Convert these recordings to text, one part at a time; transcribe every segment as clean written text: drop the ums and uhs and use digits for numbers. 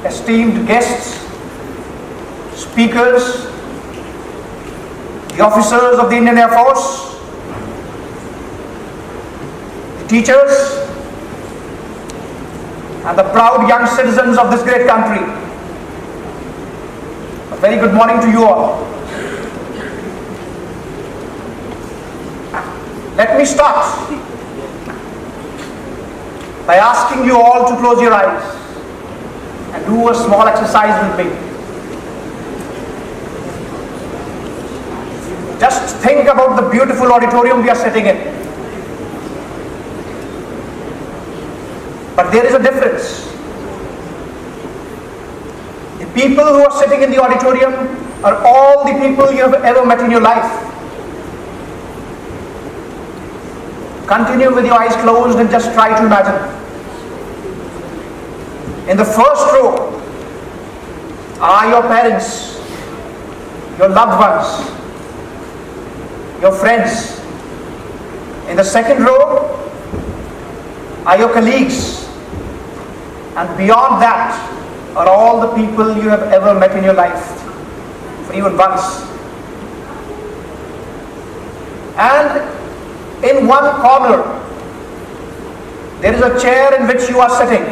esteemed guests, speakers, the officers of the Indian Air Force, the teachers, and the proud young citizens of this great country. A very good morning to you all. Let me start by asking you all to close your eyes and do a small exercise with me. Just think about the beautiful auditorium we are sitting in. But there is a difference. The people who are sitting in the auditorium are all the people you have ever met in your life. Continue with your eyes closed and just try to imagine. In the first row are your parents, your loved ones, your friends. In the second row are your colleagues. And beyond that are all the people you have ever met in your life, for even once. And in one corner, there is a chair in which you are sitting.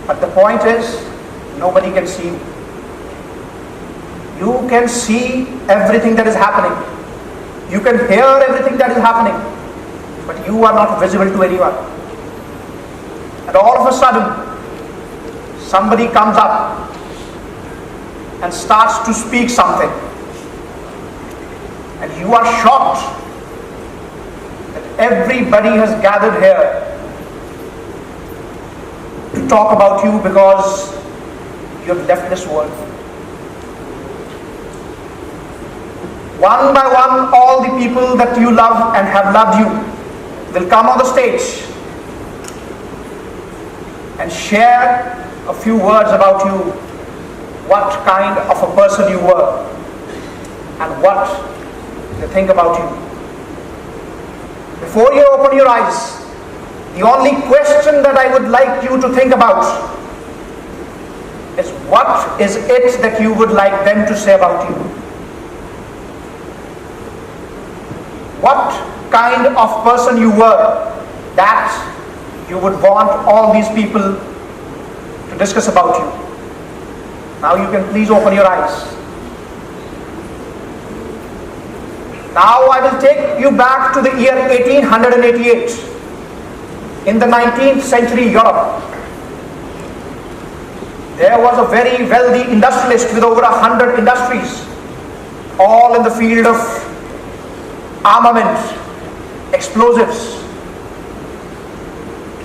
But the point is, nobody can see you. You can see everything that is happening. You can hear everything that is happening. But you are not visible to anyone. And all of a sudden, somebody comes up and starts to speak something. And you are shocked that everybody has gathered here to talk about you because you have left this world. One by one, all the people that you love and have loved you will come on the stage and share a few words about you, what kind of a person you were and what they think about you. Before you open your eyes, the only question that I would like you to think about is, what is it that you would like them to say about you? What kind of person you were that you would want all these people to discuss about you? Now you can please open your eyes. Now I will take you back to the year 1888 in the 19th century Europe. There was a very wealthy industrialist with over 100 industries, all in the field of armament, explosives.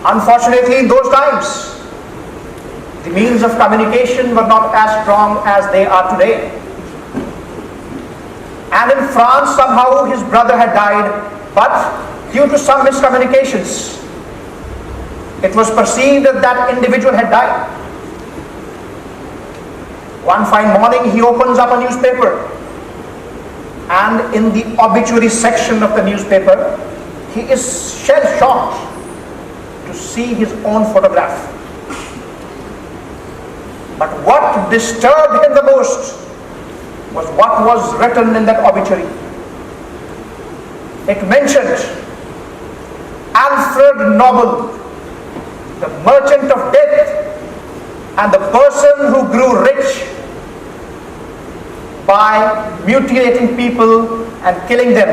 Unfortunately, in those times, the means of communication were not as strong as they are today. And in France, somehow his brother had died, but due to some miscommunications, it was perceived that that individual had died. One fine morning, he opens up a newspaper, and in the obituary section of the newspaper, he is shell-shocked to see his own photograph. But what disturbed him the most was what was written in that obituary. It mentioned Alfred Noble, the merchant of death and the person who grew rich by mutilating people and killing them,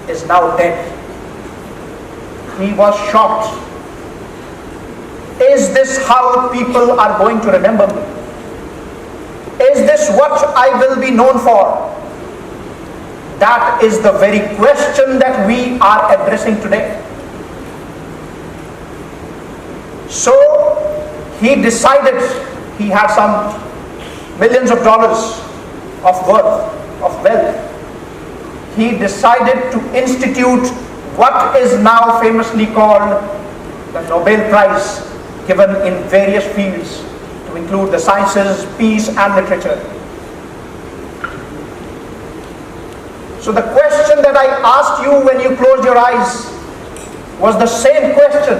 is now dead. He was shocked. Is this how people are going to remember me? Is this what I will be known for? That is the very question that we are addressing today. So he decided, he had some millions of dollars of worth, of wealth. He decided to institute what is now famously called the Nobel Prize, given in various fields, to include the sciences, peace and literature. So the question that I asked you when you closed your eyes was the same question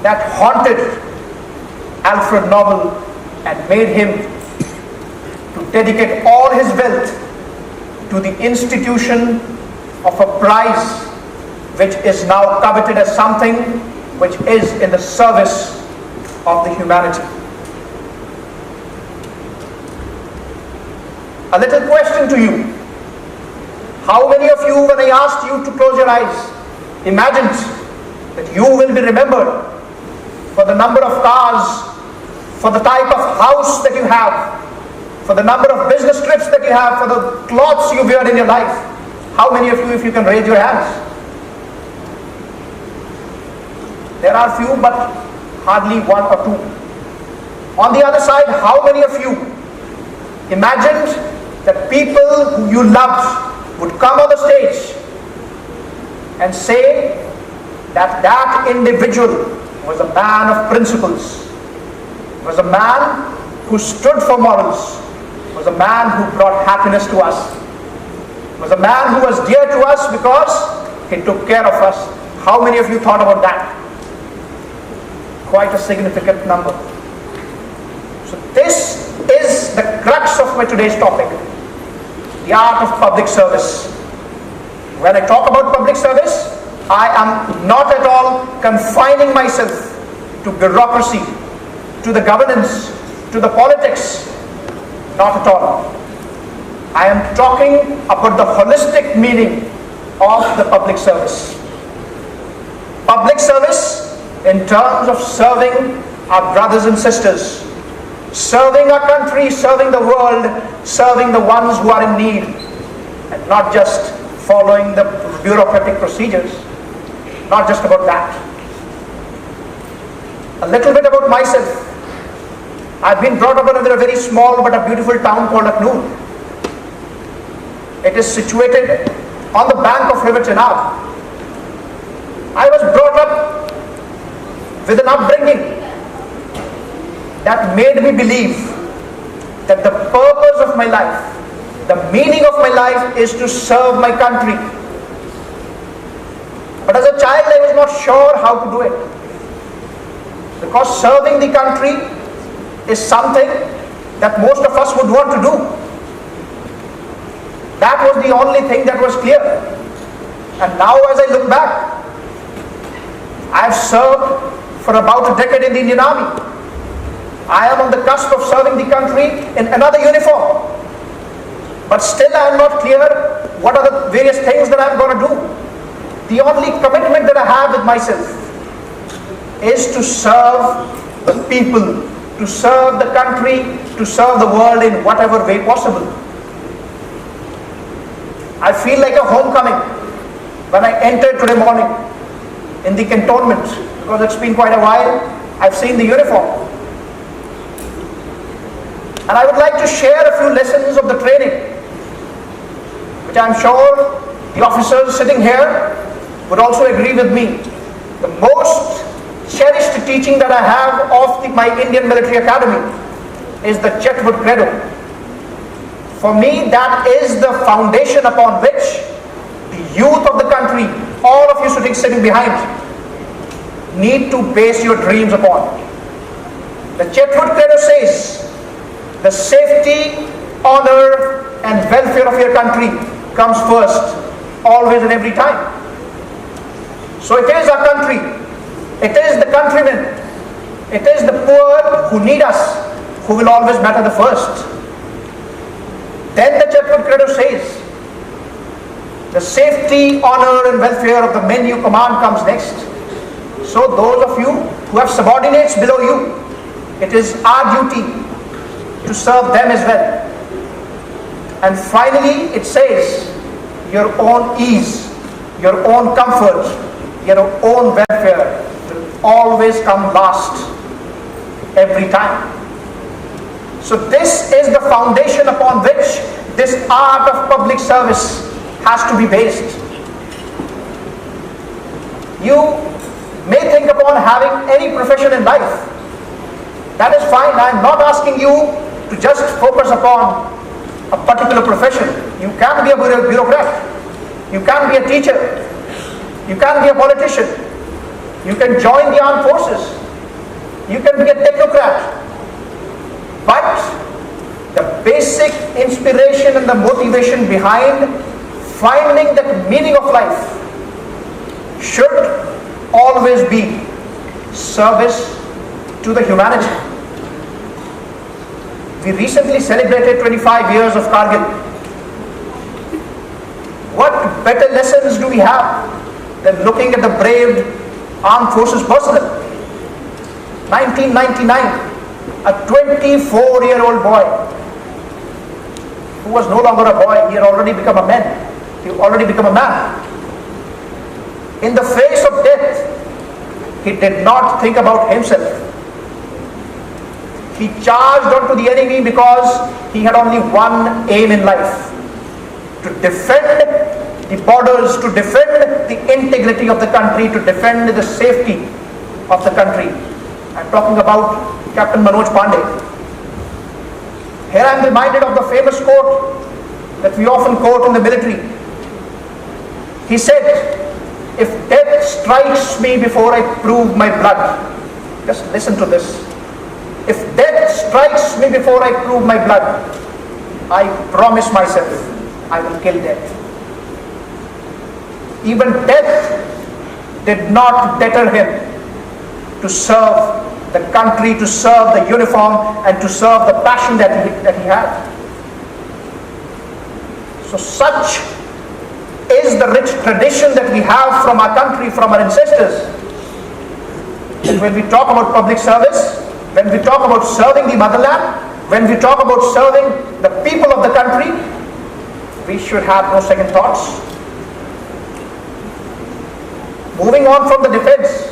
that haunted Alfred Noble and made him to dedicate all his wealth to the institution of a prize which is now coveted as something which is in the service of the humanity. A little question to you. How many of you, when I asked you to close your eyes, imagined that you will be remembered for the number of cars, for the type of house that you have, for the number of business trips that you have, for the clothes you wear in your life? How many of you, if you can raise your hands? There are few, but hardly one or two. On the other side, how many of you imagined that people who you loved would come on the stage and say that that individual was a man of principles, was a man who stood for morals, was a man who brought happiness to us, was a man who was dear to us because he took care of us? How many of you thought about that? Quite a significant number. So this is the crux of my today's topic, the art of public service. When I talk about public service, I am not at all confining myself to bureaucracy, to the governance, to the politics. Not at all. I am talking about the holistic meaning of the public service. Public service in terms of serving our brothers and sisters, serving our country, serving the world, serving the ones who are in need, and not just following the bureaucratic procedures. Not just about that. A little bit about myself. I've been brought up in a very small but a beautiful town called Lucknow. It is situated on the bank of River Chenab. I was brought up with an upbringing that made me believe that the purpose of my life, the meaning of my life, is to serve my country. But as a child, I was not sure how to do it, because serving the country is something that most of us would want to do. That was the only thing that was clear. And now as I look back, I have served for about a decade in the Indian Army. I am on the cusp of serving the country in another uniform. But still I am not clear what are the various things that I am going to do. The only commitment that I have with myself is to serve the people, to serve the country, to serve the world in whatever way possible. I feel like a homecoming when I entered today morning in the cantonment, because it's been quite a while. I've seen the uniform. And I would like to share a few lessons of the training, which I'm sure the officers sitting here would also agree with me. The most cherished teaching that I have of my Indian Military Academy is the Chetwood Credo. For me, that is the foundation upon which the youth of the country, all of you sitting behind, need to base your dreams upon. The Chetwood Credo says, the safety, honor, and welfare of your country comes first, always and every time. So it is our country, it is the countrymen, it is the poor who need us, who will always matter the first. Then the Chetwood Credo says, the safety, honor, and welfare of the men you command comes next. So those of you who have subordinates below you, it is our duty to serve them as well. And finally it says, your own ease, your own comfort, your own welfare will always come last every time. So this is the foundation upon which this art of public service has to be based. You may think upon having any profession in life. That is fine. I am not asking you to just focus upon a particular profession. You can be a bureaucrat, you can be a teacher, you can be a politician, You can join the armed forces. You can be a technocrat. But the basic inspiration and the motivation behind finding that meaning of life should always be service to the humanity. We recently celebrated 25 years of Kargil. What better lessons do we have than looking at the brave armed forces personnel? 1999, a 24-year-old boy who was no longer a boy, he had already become a man. He had already become a man. In the face of death, he did not think about himself. He charged onto the enemy because he had only one aim in life: to defend the borders, to defend the integrity of the country, to defend the safety of the country. I'm talking about Captain Manoj Pandey. Here I'm reminded of the famous quote that we often quote in the military. He said, "If death strikes me before I prove my blood," just listen to this, "if death strikes me before I prove my blood, I promise myself I will kill death." Even death did not deter him to serve the country, to serve the uniform, and to serve the passion that he had. So such is the rich tradition that we have from our country, from our ancestors. And when we talk about public service, when we talk about serving the motherland, when we talk about serving the people of the country, we should have no second thoughts. Moving on from the defense,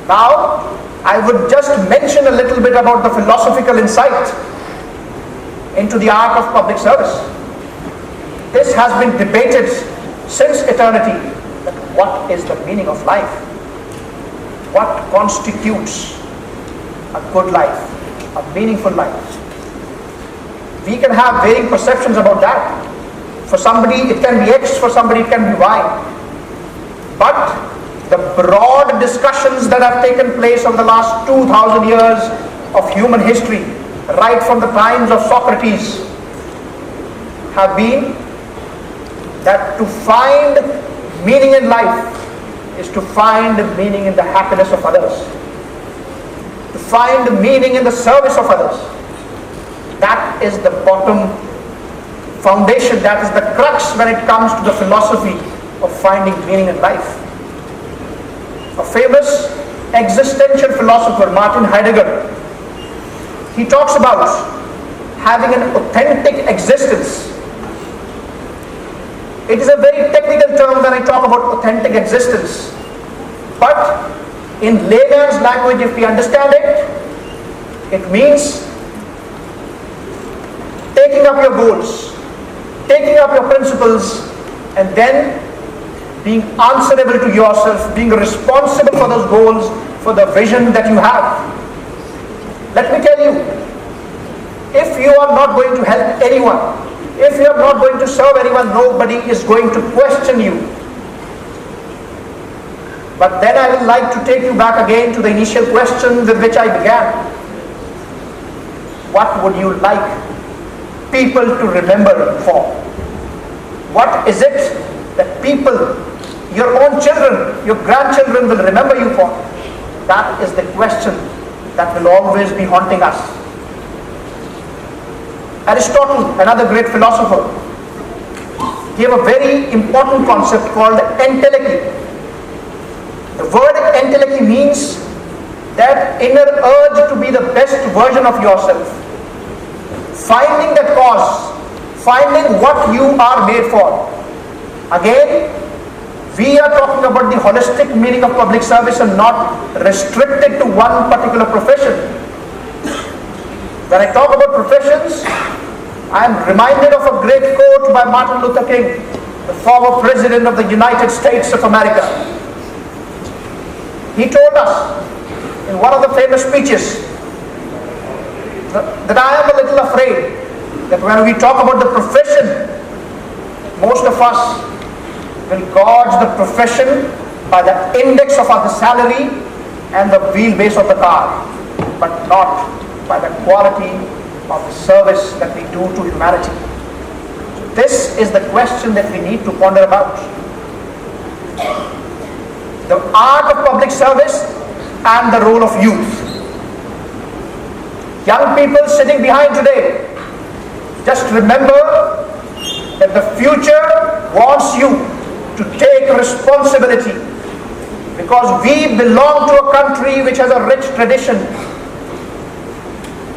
now I would just mention a little bit about the philosophical insight into the art of public service. This has been debated since eternity, that what is the meaning of life? What constitutes a good life, a meaningful life? We can have varying perceptions about that. For somebody it can be X, for somebody it can be Y. But the broad discussions that have taken place over the last 2000 years of human history, right from the times of Socrates, have been that to find meaning in life is to find meaning in the happiness of others, to find meaning in the service of others. That is the bottom foundation, that is the crux when it comes to the philosophy of finding meaning in life. A famous existential philosopher, Martin Heidegger, he talks about having an authentic existence. It is a very technical term when I talk about authentic existence, but in layman's language, if we understand it, it means taking up your goals, taking up your principles, and then being answerable to yourself, being responsible for those goals, for the vision that you have. Let me tell you, if you are not going to help anyone, if you are not going to serve anyone, nobody is going to question you. But then I would like to take you back again to the initial question with which I began. What would you like people to remember you for? What is it that people, your own children, your grandchildren will remember you for? That is the question that will always be haunting us. Aristotle, another great philosopher, gave a very important concept called entelechy. The word entelechy means that inner urge to be the best version of yourself. Finding that cause, finding what you are made for. Again, we are talking about the holistic meaning of public service and not restricted to one particular profession. When I talk about professions, I am reminded of a great quote by Martin Luther King, the former President of the United States of America. He told us in one of the famous speeches that I am a little afraid that when we talk about the profession, most of us will gauge the profession by the index of our salary and the wheelbase of the car, but not by the quality of the service that we do to humanity. This is the question that we need to ponder about. The art of public service and the role of youth. Young people sitting behind today, just remember that the future wants you to take responsibility, because we belong to a country which has a rich tradition.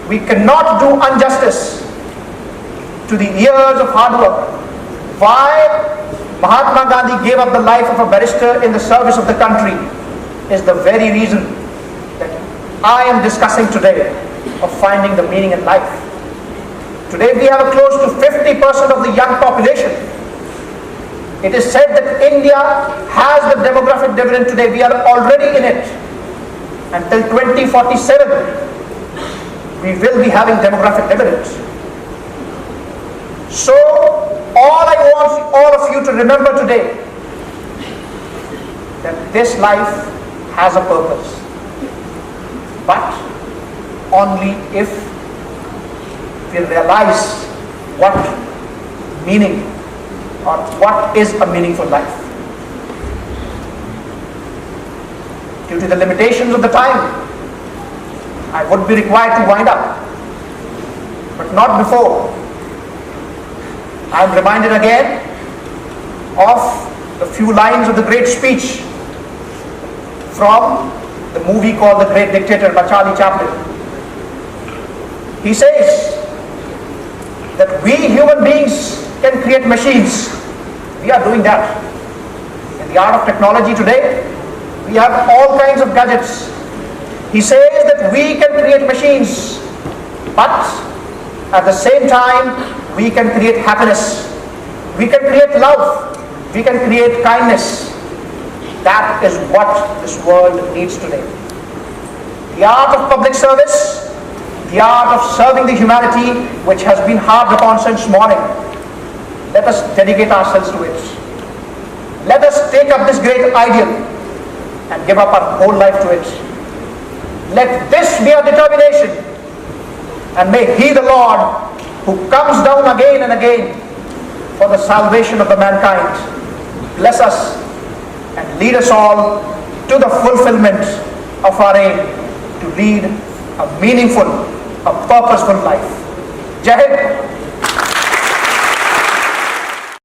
We cannot do injustice to the years of hard work. Why Mahatma Gandhi gave up the life of a barrister in the service of the country is the very reason that I am discussing today, of finding the meaning in life. Today we have close to 50% of the young population. It is said that India has the demographic dividend today. We are already in it. Until 2047, we will be having demographic dividends. So, all I want all of you to remember today, that this life has a purpose, but only if we realize what meaning or what is a meaningful life. Due to the limitations of the time, I would be required to wind up, but not before. I am reminded again of the few lines of the great speech from the movie called The Great Dictator by Charlie Chaplin. He says that we human beings can create machines. We are doing that. In the art of technology today, we have all kinds of gadgets. He says that we can create machines, but at the same time, we can create happiness. We can create love. We can create kindness. That is what this world needs today. The art of public service, the art of serving the humanity which has been harped upon since morning. Let us dedicate ourselves to it. Let us take up this great ideal and give up our whole life to it. Let this be our determination, and may He, the Lord, who comes down again and again for the salvation of the mankind, bless us and lead us all to the fulfillment of our aim to lead a meaningful, a purposeful life. Jai Hind.